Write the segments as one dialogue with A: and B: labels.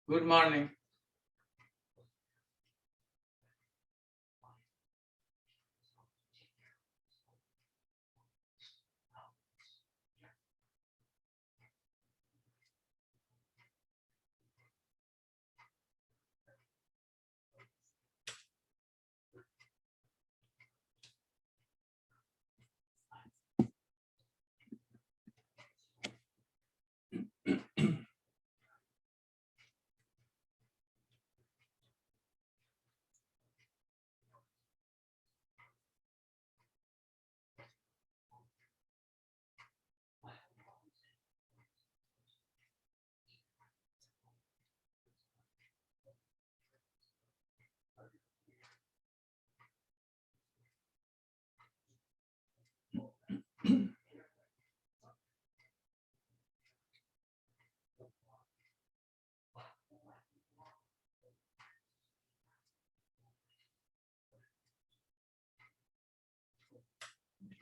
A: Good morning.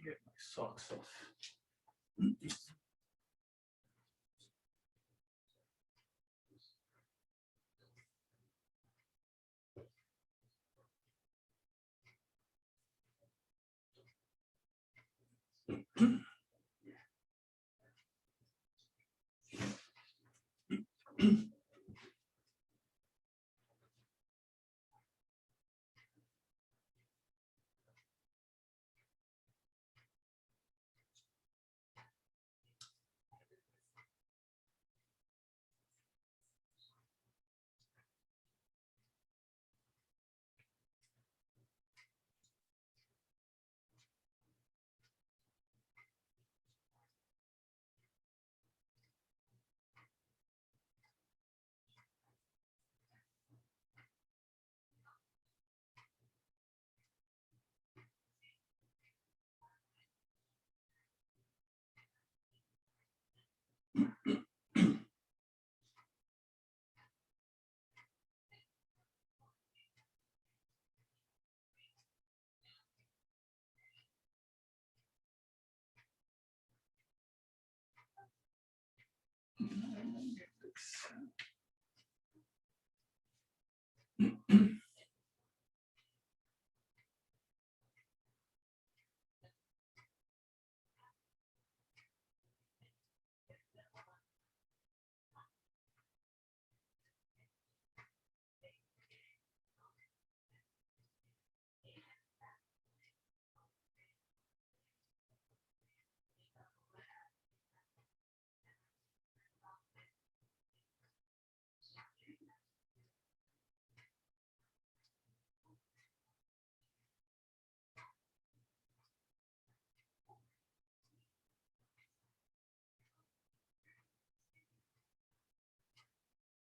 A: Get my socks off.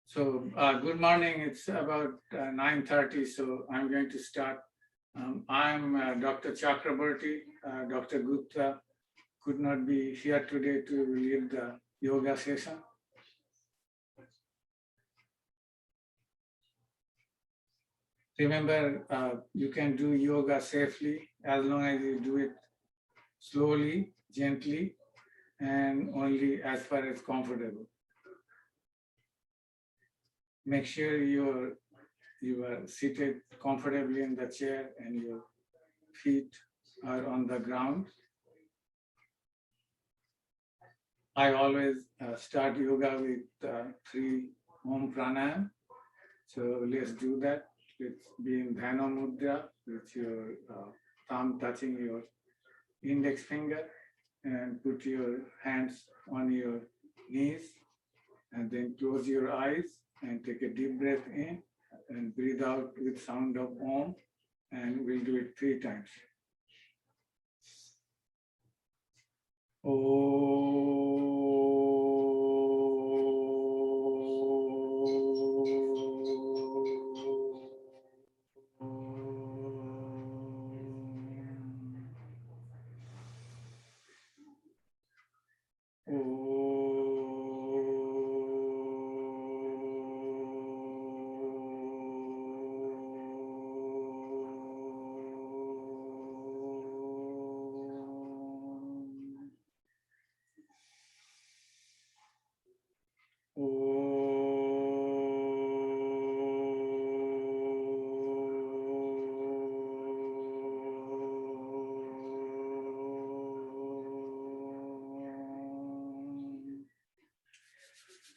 A: So good morning. It's about 9:30, so I'm going to start. I'm Dr. Chakrabortty. Dr. Gupta could not be here today to lead the yoga session. Remember, you can do yoga safely as long as you do it slowly, gently, and only as far as comfortable. Make sure you are seated comfortably in the chair and your feet are on the ground. I always start yoga with 3 Om Pranayam. So let's do that. Let's be in Dhyana Mudra with your thumb touching your index finger and put your hands on your knees and then close your eyes and take a deep breath in and breathe out with sound of Om, and we'll do it 3 times.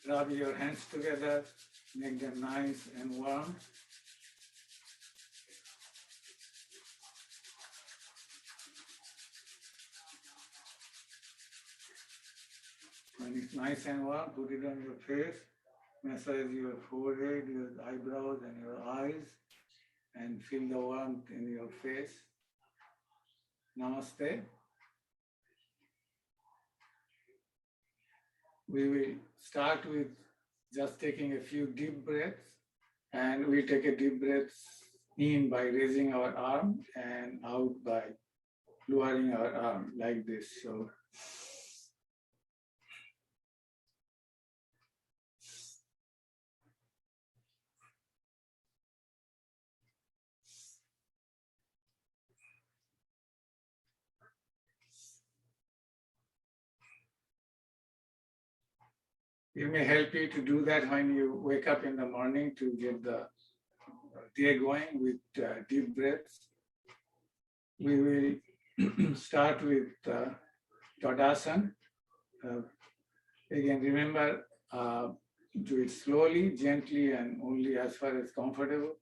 A: rub your hands together, make them nice and warm. When it's nice and warm, put it on your face, massage your forehead, your eyebrows, and your eyes, and feel the warmth in your face. Namaste. We will start with just taking a few deep breaths, and we take a deep breath in by raising our arm and out by lowering our arm like this. So it may help you to do that when you wake up in the morning to get the day going with deep breaths. We will start with Tadasana. Again, remember, do it slowly, gently, and only as far as comfortable.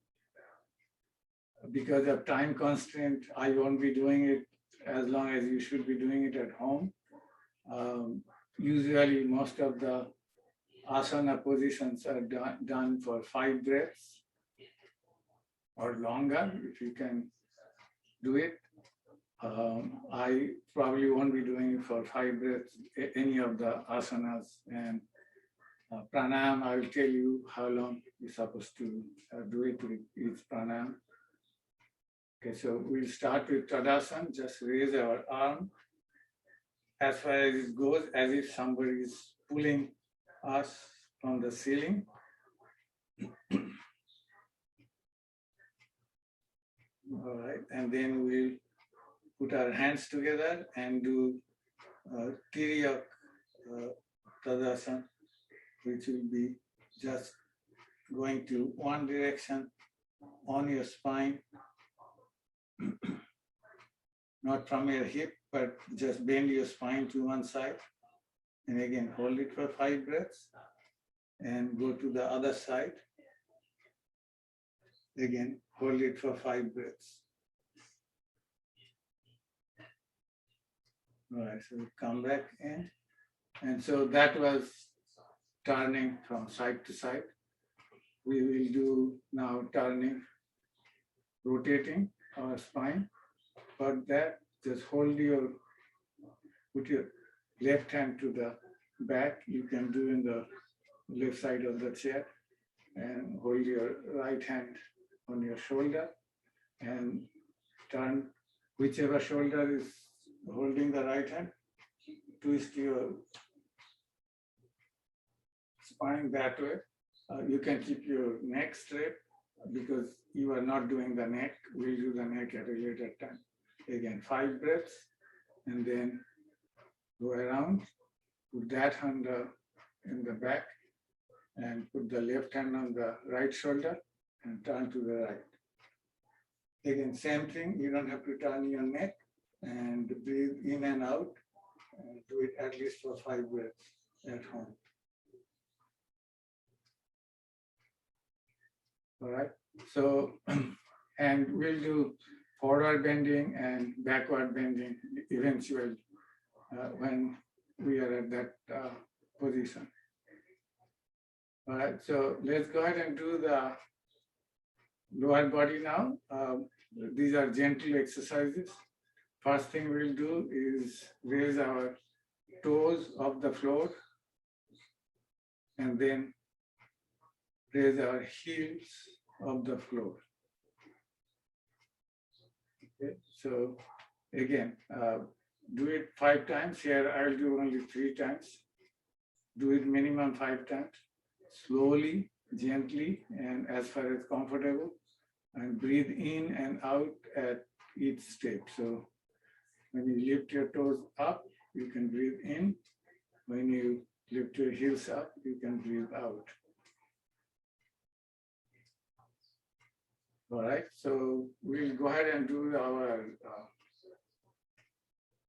A: Because of time constraint, I won't be doing it as long as you should be doing it at home. Usually, most of the asana positions are done for 5 breaths or longer, if you can do it. I probably won't be doing it for 5 breaths, any of the asanas. And pranayam, I will tell you how long you're supposed to do it with each pranayam. Okay, so we'll start with Tadasana. Just raise our arm as far as it goes, as if somebody is pulling us from the ceiling. All right, and then we'll put our hands together and do Tiriyak Tadasana, which will be just going to one direction on your spine, not from your hip, but just bend your spine to one side. And again, hold it for 5 breaths and go to the other side. Again, hold it for 5 breaths. All right, so come back in. And so that was turning from side to side. We will do now turning, rotating our spine. For that, just put your left hand to the back. You can do in the left side of the chair, and hold your right hand on your shoulder and turn whichever shoulder is holding the right hand, twist your spine that way. You can keep your neck straight because you are not doing the neck. We'll do the neck at a later time. Again, 5 breaths, and then go around, put that hand in the back, and put the left hand on the right shoulder and turn to the right. Again, same thing, you don't have to turn your neck, and breathe in and out, and do it at least for 5 breaths at home. All right, so, and we'll do forward bending and backward bending eventually when we are at that position. All right, so let's go ahead and do the lower body now. These are gentle exercises. First thing we'll do is raise our toes off the floor and then raise our heels off the floor. Okay, so again, do it 5 times. Here I'll do only 3 times. Do it minimum 5 times. Slowly, gently, and as far as comfortable. And breathe in and out at each step. So when you lift your toes up, you can breathe in. When you lift your heels up, you can breathe out. All right, so we'll go ahead and do our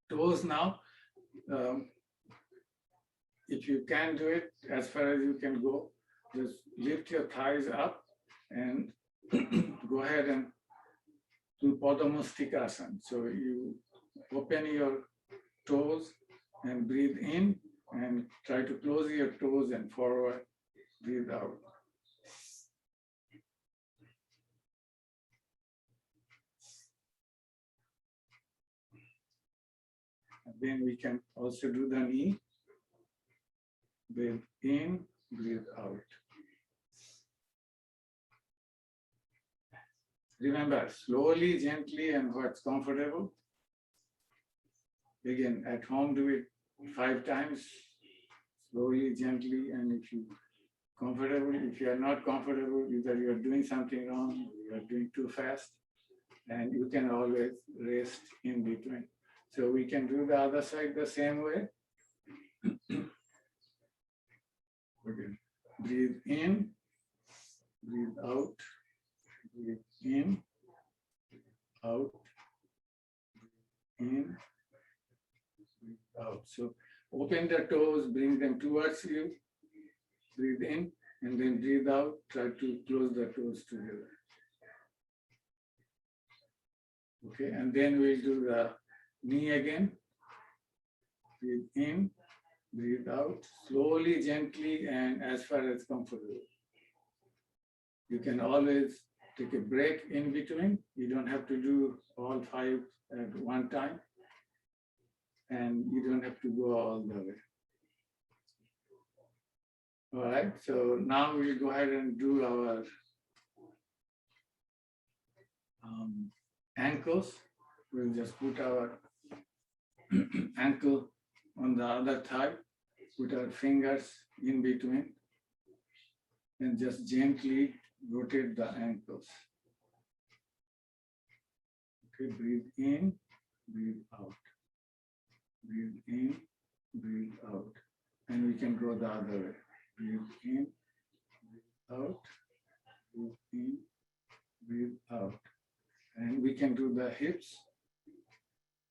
A: toes now. if you can do it as far as you can go, just lift your thighs up and go ahead and do Padamostikasana. So you open your toes and breathe in and try to close your toes and forward, breathe out. And then we can also do the knee. Breathe in, breathe out. Remember, slowly, gently, and what's comfortable. Again, at home, do it 5 times, slowly, gently, and if you comfortable, if you are not comfortable, either you are doing something wrong, you are doing too fast, and you can always rest in between. So we can do the other side the same way. Okay. Breathe in, breathe out, breathe in, out, in, breathe out. So open the toes, bring them towards you, breathe in, and then breathe out, try to close the toes together. Okay, and then we'll do the knee again. Breathe in, breathe out, slowly, gently, and as far as comfortable. You can always take a break in between. You don't have to do all 5 at one time. And you don't have to go all the way. All right, so now we'll go ahead and do our ankles. We'll just put our ankle on the other thigh, put our fingers in between, and just gently rotate the ankles. Okay, breathe in, breathe out. Breathe in, breathe out. And we can go the other way. Breathe in, breathe out, breathe in, breathe out. And we can do the hips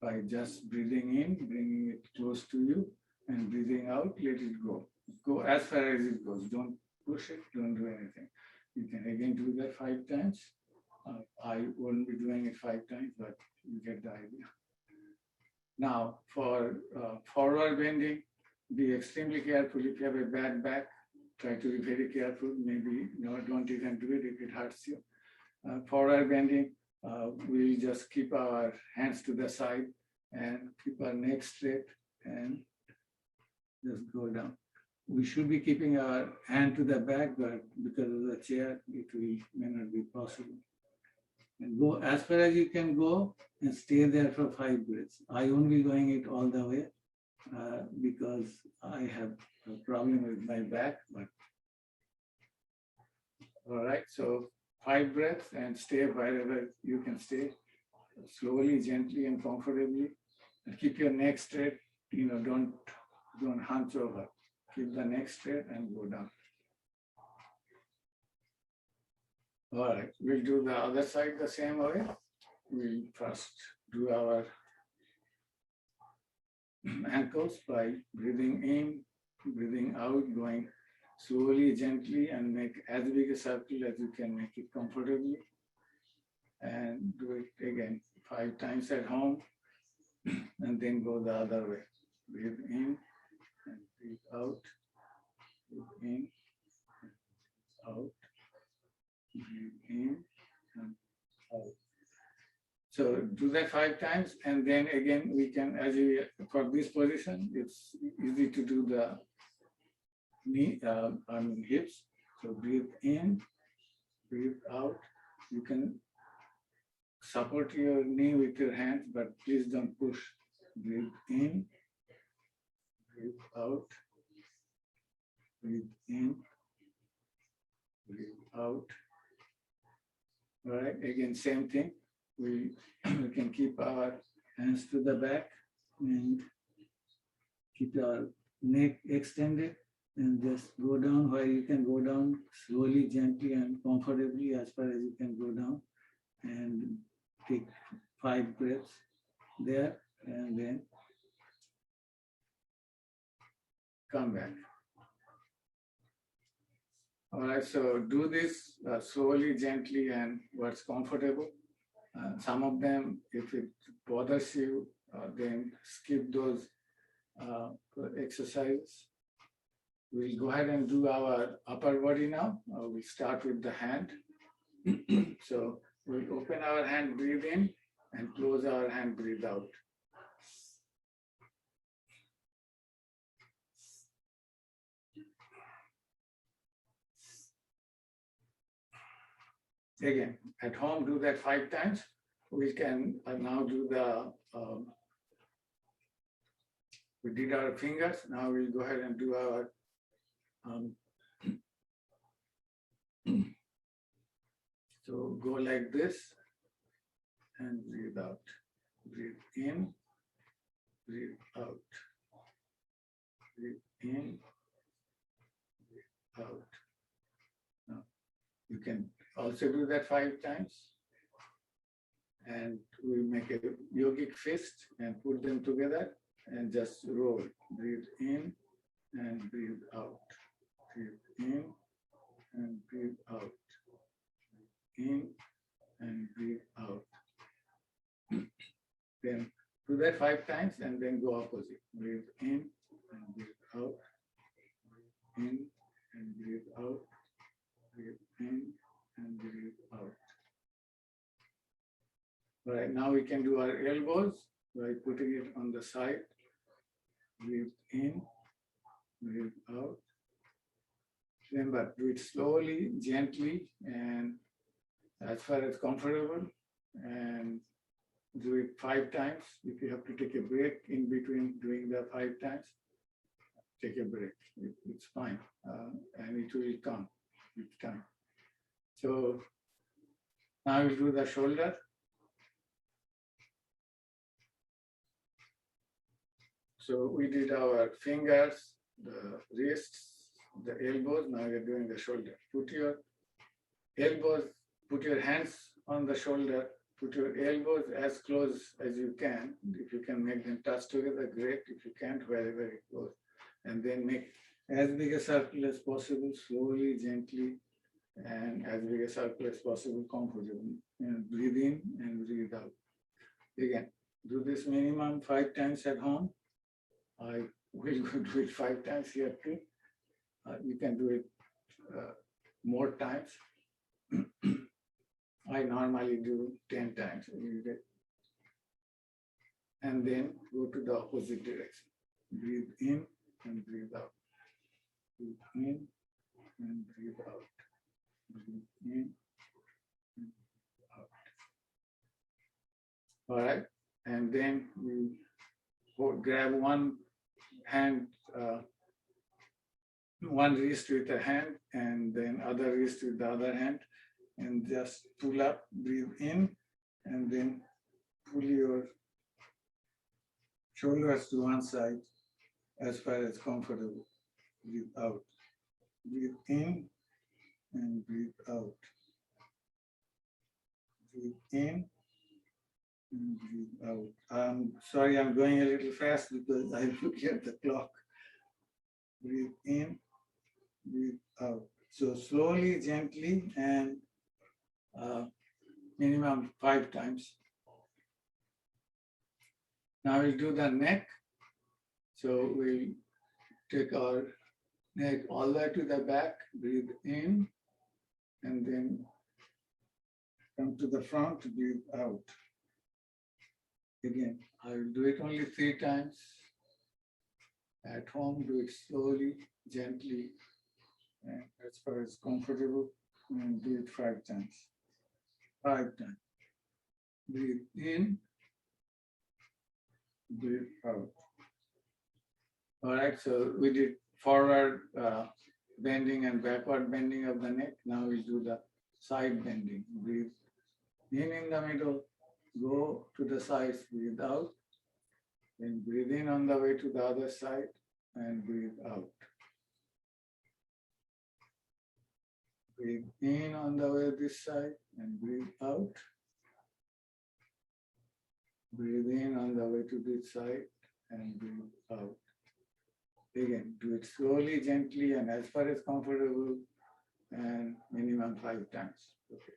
A: by just breathing in, bringing it close to you, and breathing out, let it go. Go as far as it goes. Don't push it, don't do anything. You can again do that 5 times. I won't be doing it 5 times, but you get the idea. Now, for forward bending, be extremely careful. If you have a bad back, try to be very careful. Maybe don't even do it if it hurts you. Forward bending, we'll just keep our hands to the side and keep our neck straight and just go down. We should be keeping our hand to the back, but because of the chair, it may not be possible. And go as far as you can go and stay there for 5 breaths. I won't be going it all the way because I have a problem with my back. But all right, so 5 breaths and stay wherever you can stay, slowly, gently, and comfortably. And keep your neck straight. Don't hunch over. Keep the neck straight and go down. All right, we'll do the other side the same way. We'll first do our ankles by breathing in, breathing out, going slowly, gently, and make as big a circle as you can make it comfortably. And do it again 5 times at home, and then go the other way. Breathe in and breathe out. Breathe in and out. Breathe in and out. So do that 5 times, and then again we can, for this position, it's easy to do the knee, hips. So breathe in, breathe out. You can support your knee with your hands, but please don't push. Breathe in, breathe out, breathe in, breathe out. All right, again, same thing. We can keep our hands to the back and keep our neck extended and just go down where you can go down slowly, gently, and comfortably as far as you can go down, and take 5 breaths there, and then come back. All right, so do this slowly, gently, and what's comfortable. Some of them, if it bothers you, then skip those exercises. We'll go ahead and do our upper body now. We'll start with the hand. So we'll open our hand, breathe in, and close our hand, breathe out. Again, at home, do that 5 times. We can now do the, we did our fingers. Now we'll go ahead and do our, so go like this and breathe out. Breathe in, breathe out. Breathe in, breathe out. Now, you can also do that 5 times. And we make a yogic fist and put them together and just roll. Breathe in and breathe out. Breathe in and breathe out. Breathe in and breathe out. Then do that 5 times and then go opposite. Breathe in and breathe out. Breathe in and breathe out. Breathe in and breathe out. All right, now we can do our elbows by putting it on the side. Breathe in, breathe out. Remember, do it slowly, gently, and as far as comfortable, and do it 5 times. If you have to take a break in between doing the 5 times, take a break. It's fine, and it will come with time. So now we'll do the shoulder. So we did our fingers, the wrists, the elbows. Now we're doing the shoulder. Put your elbows, put your hands on the shoulder, put your elbows as close as you can. If you can make them touch together, great. If you can't, very, very close. And then make as big a circle as possible, slowly, gently, and as big a circle as possible, comfortably. And breathe in and breathe out. Again, do this minimum 5 times at home. I will do it 5 times here too. You can do it more times. I normally do 10 times every day. And then go to the opposite direction. Breathe in and breathe out. Breathe in and breathe out. Breathe in and breathe out. All right. And then we grab one hand, one wrist with a hand, and then other wrist with the other hand, and just pull up, breathe in, and then pull your shoulders to one side as far as comfortable. Breathe out. Breathe in and breathe out. Breathe in and breathe out. I'm sorry, I'm going a little fast because I look at the clock. Breathe in, breathe out. So slowly, gently, and minimum 5 times. Now we'll do the neck. So we'll take our neck all the way to the back, breathe in, and then come to the front, breathe out. Again, I will do it only 3 times. At home, do it slowly, gently, and as far as comfortable, and do it 5 times. 5 times. Breathe in, breathe out. All right, so we did forward bending and backward bending of the neck. Now we do the side bending. Breathe in the middle, go to the sides, breathe out, then breathe in on the way to the other side and breathe out. Breathe in on the way this side and breathe out. Breathe in on the way to this side and breathe out. Again, do it slowly, gently, and as far as comfortable, and minimum 5 times. Okay.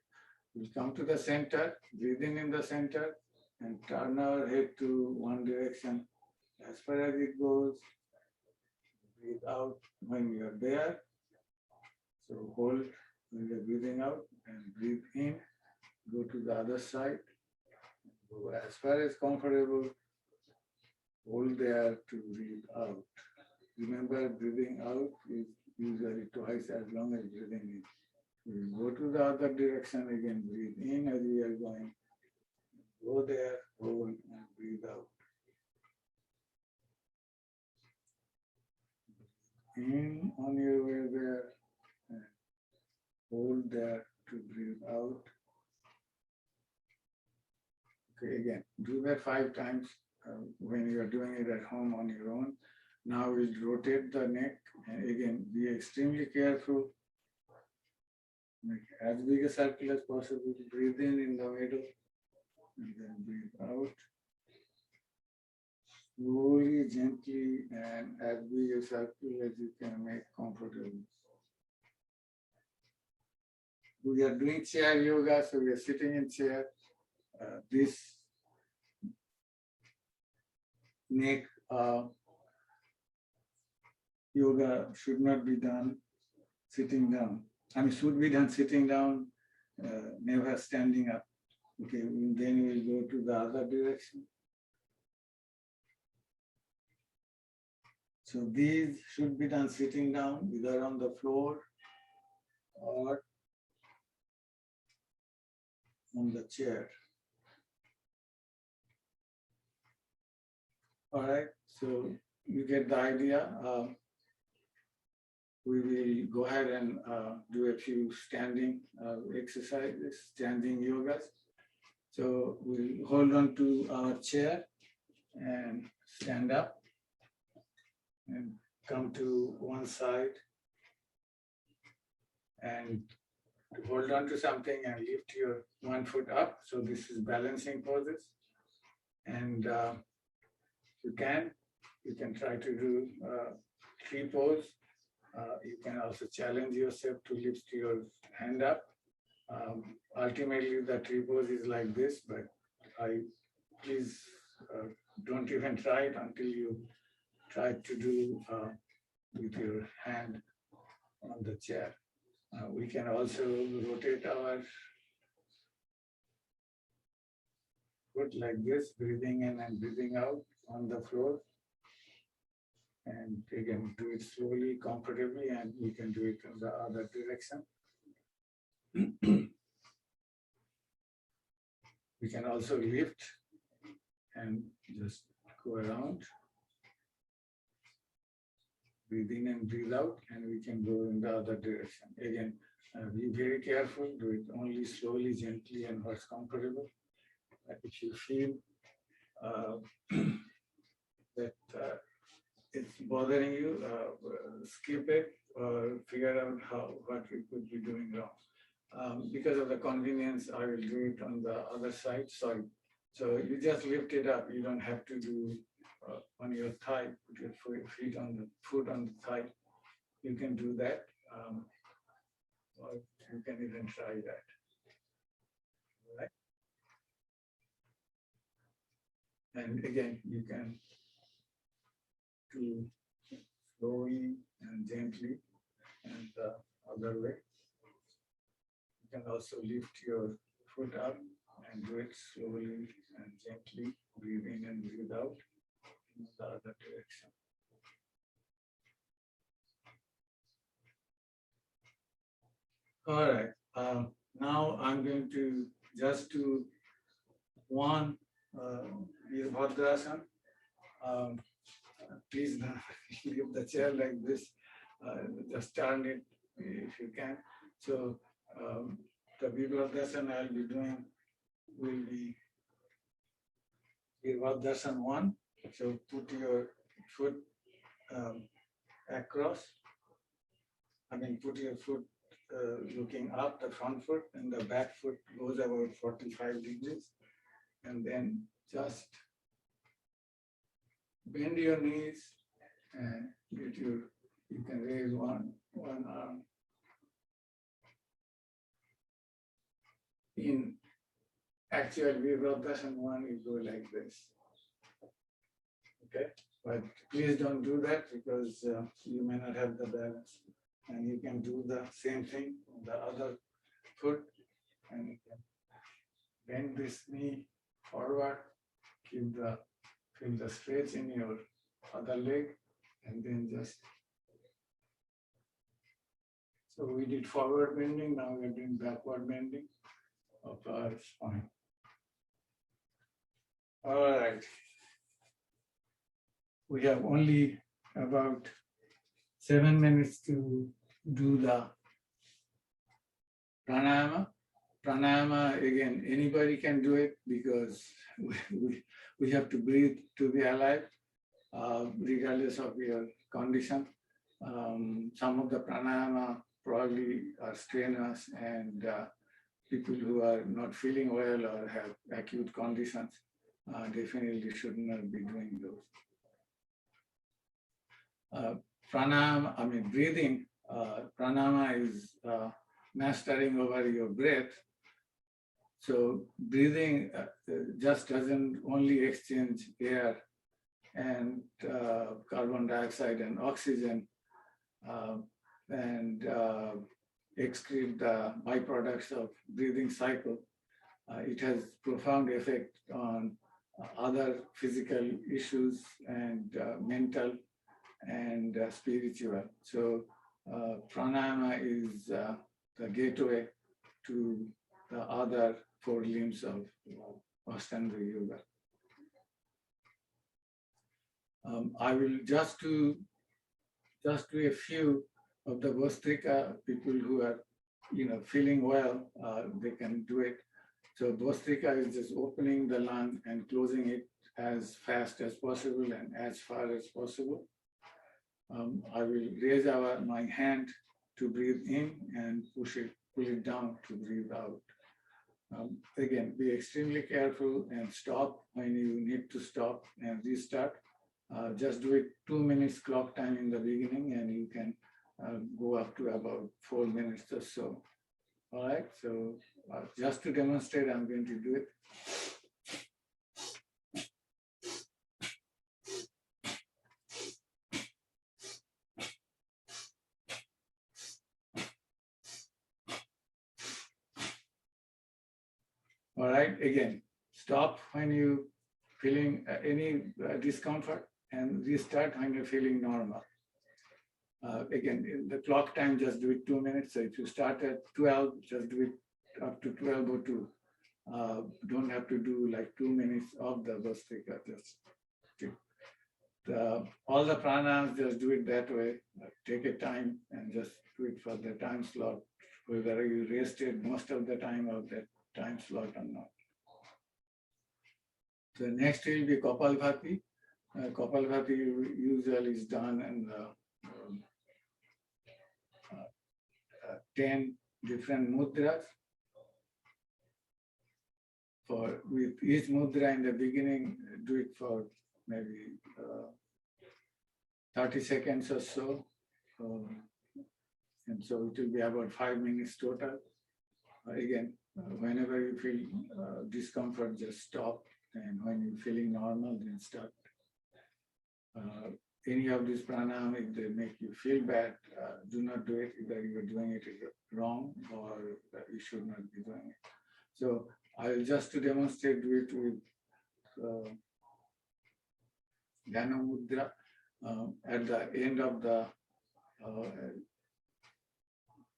A: We'll come to the center, breathe in the center, and turn our head to one direction. As far as it goes, breathe out when you are there. So hold when you're breathing out and breathe in. Go to the other side. Go as far as comfortable. Hold there to breathe out. Remember, breathing out is usually twice as long as breathing in. We go to the other direction again, breathe in as we are going. Go there, hold, and breathe out. In on your way there, and hold there to breathe out. Okay, again, do that 5 times when you are doing it at home on your own. Now we'll rotate the neck, and again, be extremely careful. Make as big a circle as possible. Breathe in the middle, and then breathe out. Slowly, gently, and as big a circle as you can make comfortable. We are doing chair yoga, so we are sitting in chair. This neck yoga should not be done sitting down. I mean, should be done sitting down, never standing up. Okay, then we'll go to the other direction. So these should be done sitting down, either on the floor or on the chair. All right, so you get the idea. We will go ahead and do a few standing exercises, standing yogas. So we'll hold on to our chair and stand up and come to one side and hold on to something and lift your 1 foot up. So this is balancing poses. And you can try to do tree pose. You can also challenge yourself to lift your hand up. Ultimately, the tree pose is like this, but please don't even try it until you try to do with your hand on the chair. We can also rotate our foot like this, breathing in and breathing out on the floor. And again, do it slowly, comfortably, and we can do it in the other direction. We can also lift and just go around. Breathe in and breathe out, and we can go in the other direction. Again, be very careful, do it only slowly, gently, and what's comfortable. If you feel that it's bothering you, skip it or figure out what you could be doing wrong. Because of the convenience, I will do it on the other side. Sorry. So you just lift it up. You don't have to do on your thigh, put your foot on the thigh. You can do that. Or you can even try that. All right. And again, you can do slowly and gently, and the other way. You can also lift your foot up and do it slowly and gently, breathe in and breathe out in the other direction. All right, now I'm going to just do one Virabhadrasana. Please leave the chair like this. Just turn it if you can. So the Virabhadrasana I'll be doing will be Virabhadrasana 1. So put your foot across. Put your foot looking up, the front foot, and the back foot goes about 45 degrees. And then just bend your knees and you can raise one arm. In actual Virabhadrasana one, you go like this. Okay, but please don't do that because you may not have the balance. And you can do the same thing on the other foot, and you can bend this knee forward, feel the stretch in your other leg, and then just. So we did forward bending, now we're doing backward bending of our spine. All right. We have only about 7 minutes to do the pranayama. Pranayama, again, anybody can do it because we have to breathe to be alive, regardless of your condition. Some of the pranayama probably are strenuous, and people who are not feeling well or have acute conditions definitely should not be doing those. Pranayama, breathing, pranayama is mastering over your breath. So breathing just doesn't only exchange air and carbon dioxide and oxygen and excrete the byproducts of breathing cycle. It has profound effect on other physical issues and mental and spiritual. So pranayama is the gateway to the other 4 limbs of Ashtanga Yoga. I will just do a few of the Bhastrika. People who are feeling well, they can do it. So Bhastrika is just opening the lung and closing it as fast as possible and as far as possible. I will raise my hand to breathe in and pull it down to breathe out. Again, be extremely careful and stop when you need to stop and restart. Just do it 2 minutes clock time in the beginning, and you can go up to about 4 minutes or so. All right, so just to demonstrate, I'm going to do it. All right, again, stop when you feeling any discomfort and restart when you're feeling normal. Again, in the clock time, just do it 2 minutes. So if you start at 12, just do it up to 12:02. Don't have to do like 2 minutes of the Bhastrika. Just all the pranayams, just do it that way. Take a time and just do it for the time slot, whether you rested most of the time of that time slot or not. So next will be Kapalbhati. Kapalbhati usually is done in the 10 different mudras. With each mudra in the beginning, do it for maybe 30 seconds or so. And so it will be about 5 minutes total. Again, whenever you feel discomfort, just stop. And when you're feeling normal, then start. Any of these pranayama, if they make you feel bad, do not do it. Either you're doing it wrong or you should not be doing it. So I'll just to demonstrate, do it with Dhyana Mudra. At the end of the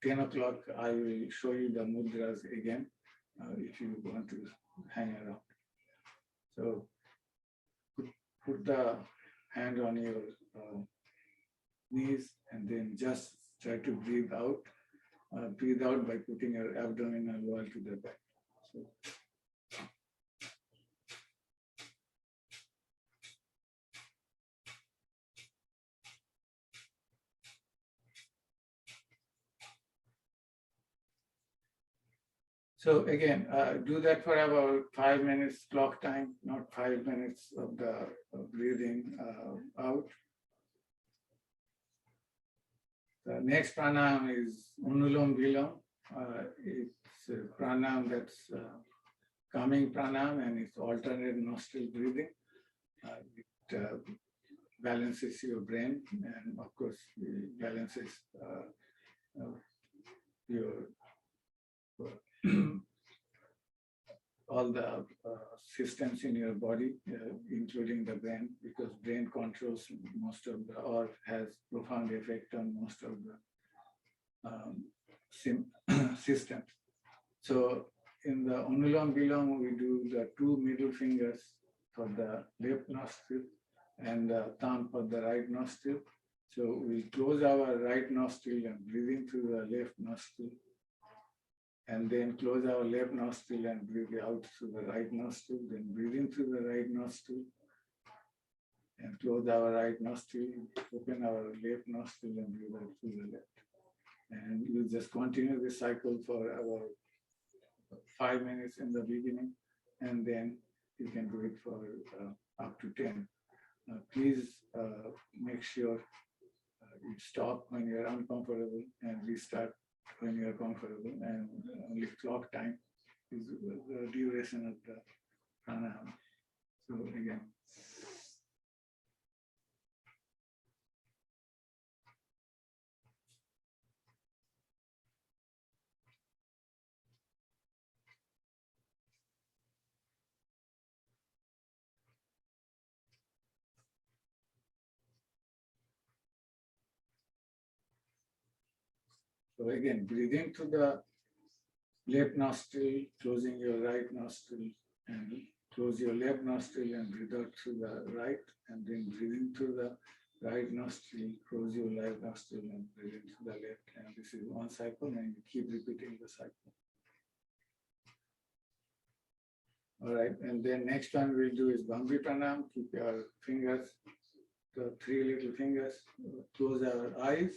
A: 10 o'clock, I will show you the mudras again if you want to hang around. So put the hand on your knees and then just try to breathe out. Breathe out by putting your abdominal wall to the back. So again, do that for about 5 minutes clock time, not 5 minutes of the breathing out. The next pranayama is Anulom Vilom. It's a pranayama that's calming pranayama, and it's alternate nostril breathing. It balances your brain, and of course, it balances your all the systems in your body, including the brain, because brain controls most of the, or has profound effect on most of the systems. So in the Anulom Vilom, we do the two middle fingers for the left nostril and the thumb for the right nostril. So we close our right nostril and breathe in through the left nostril, and then close our left nostril and breathe out through the right nostril, then breathe in through the right nostril and close our right nostril, open our left nostril and breathe out through the left. And you just continue this cycle for about 5 minutes in the beginning, and then you can do it for up to 10. Please make sure you stop when you're uncomfortable and restart when you're comfortable, and only clock time is the duration of the pranayama. So again. So again, breathe into the left nostril, closing your right nostril, and close your left nostril and breathe out through the right, and then breathe into the right nostril, close your left nostril and breathe into the left. And this is one cycle, and you keep repeating the cycle. All right, and then next one we'll do is Bambi Pranam. Keep your fingers, the three little fingers, close our eyes,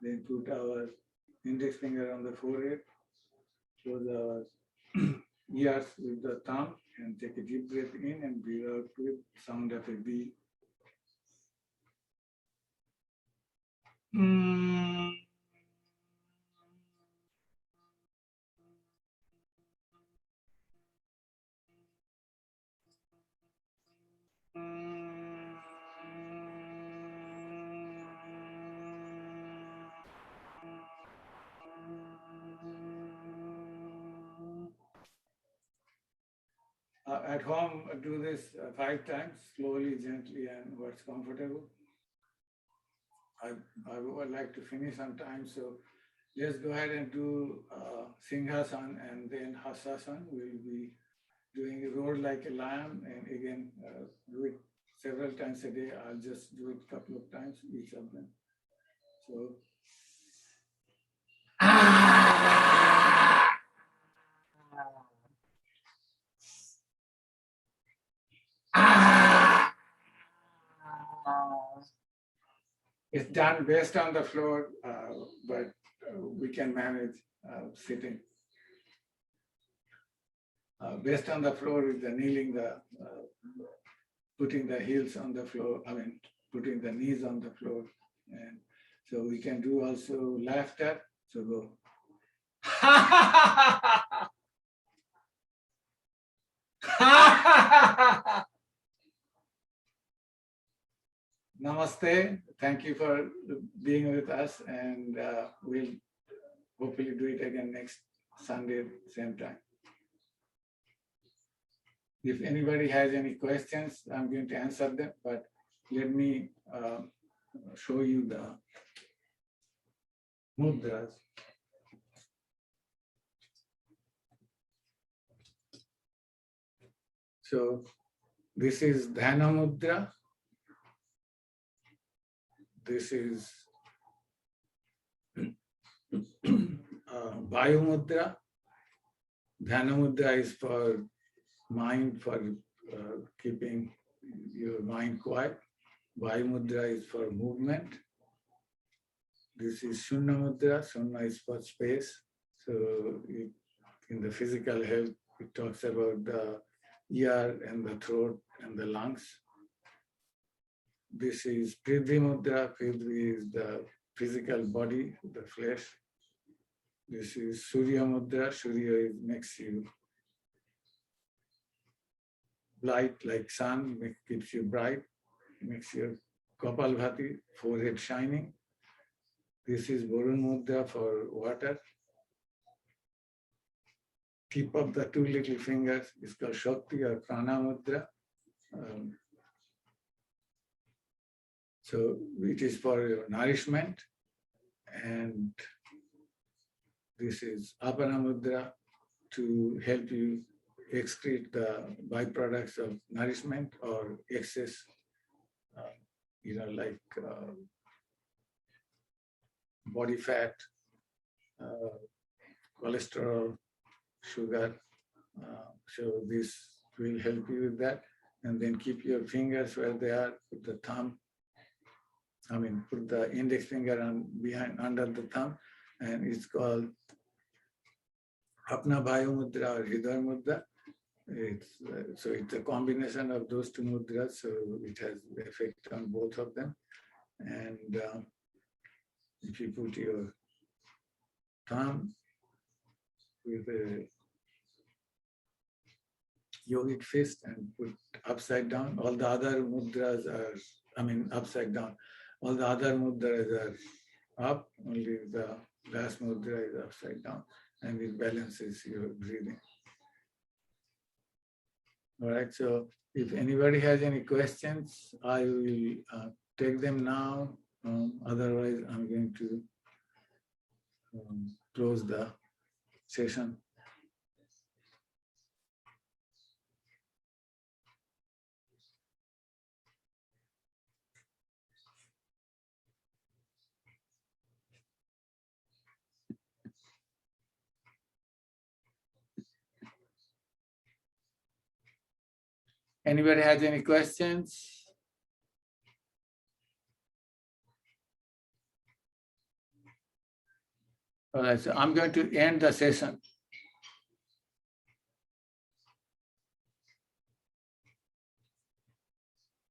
A: then put our index finger on the forehead, close our ears with the thumb, and take a deep breath in and breathe out with sound of a B. At home, do this 5 times, slowly, gently, and what's comfortable. I would like to finish on time, so let's go ahead and do Singhasan and then Hassasan. We'll be doing a roar like a lion, and again, do it several times a day. I'll just do it a couple of times, each of them. So, it's done based on the floor, but we can manage sitting. Based on the floor is the kneeling, putting the heels on the floor, putting the knees on the floor. And so we can do also laughter. So go. Namaste. Thank you for being with us, and we'll hopefully do it again next Sunday, same time. If anybody has any questions, I'm going to answer them, but let me show you the mudras. So this is Dhyana Mudra. This is Vayu Mudra. Dhyana Mudra is for mind, for keeping your mind quiet. Vayu Mudra is for movement. This is Shunna Mudra. Shunna is for space. So in the physical health, it talks about the ear and the throat and the lungs. This is Prithvi Mudra. Prithvi is the physical body, the flesh. This is Surya Mudra. Surya makes you light like sun, keeps you bright, makes your Kapalbhati, forehead shining. This is Varun Mudra for water. Tip of the two little fingers is called Shakti or Prana Mudra. So it is for your nourishment. And this is Apana Mudra to help you excrete the byproducts of nourishment or excess, like body fat, cholesterol, sugar. So this will help you with that. And then keep your fingers where they are, put the thumb, put the index finger under the thumb, and it's called Apna Vayu Mudra or Hridaya Mudra. So it's a combination of those two mudras, so it has effect on both of them. And if you put your thumb with a yogic fist and put upside down, all the other mudras are, upside down. All the other mudras are up, only the last mudra is upside down, and it balances your breathing. All right, so if anybody has any questions, I will take them now. Otherwise, I'm going to close the session. Anybody has any questions? All right, so I'm going to end the session.